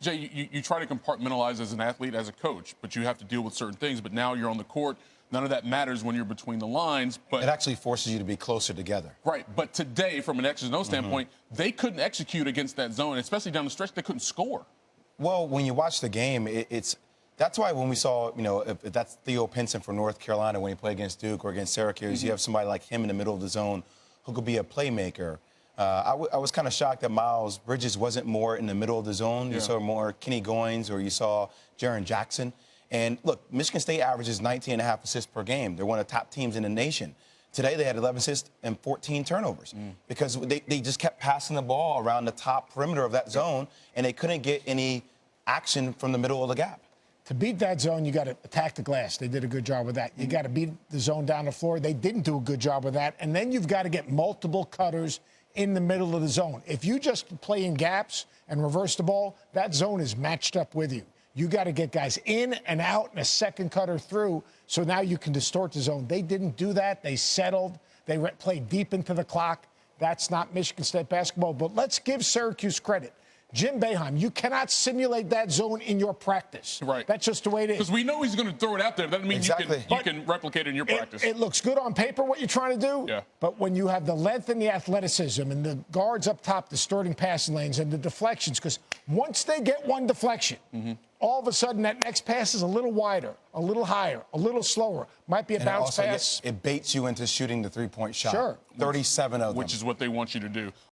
Jay, you try to compartmentalize as an athlete, as a coach, but you have to deal with certain things. But now you're on the court. None of that matters when you're between the lines. But it actually forces you to be closer together. Right. But today, from an X's and O's standpoint, they couldn't execute against that zone, especially down the stretch. They couldn't score. Well, when you watch the game, that's why when we saw, if that's Theo Pinson for North Carolina when he played against Duke or against Syracuse, you have somebody like him in the middle of the zone who could be a playmaker. I was kind of shocked that Miles Bridges wasn't more in the middle of the zone. You saw more Kenny Goins or you saw Jaren Jackson. And look, Michigan State averages 19.5 assists per game. They're one of the top teams in the nation. Today they had 11 assists and 14 turnovers because they just kept passing the ball around the top perimeter of that zone, and they couldn't get any action from the middle of the gap. To beat that zone, you got to attack the glass. They did a good job with that. You got to beat the zone down the floor. They didn't do a good job with that. And then you've got to get multiple cutters in the middle of the zone. If you just play in gaps and reverse the ball, that zone is matched up with you. You got to get guys in and out and a second cutter through, so now you can distort the zone. They didn't do that. They settled. They played deep into the clock. That's not Michigan State basketball. But let's give Syracuse credit. Jim Boeheim, you cannot simulate that zone in your practice. Right. That's just the way it is. Because we know he's going to throw it out there. That doesn't mean you can replicate it in your practice. It looks good on paper, what you're trying to do. Yeah. But when you have the length and the athleticism and the guards up top distorting passing lanes and the deflections, because once they get one deflection, all of a sudden that next pass is a little wider, a little higher, a little slower. Might be a bounce pass. It baits you into shooting the three-point shot. Sure. 37 of them. Which is what they want you to do.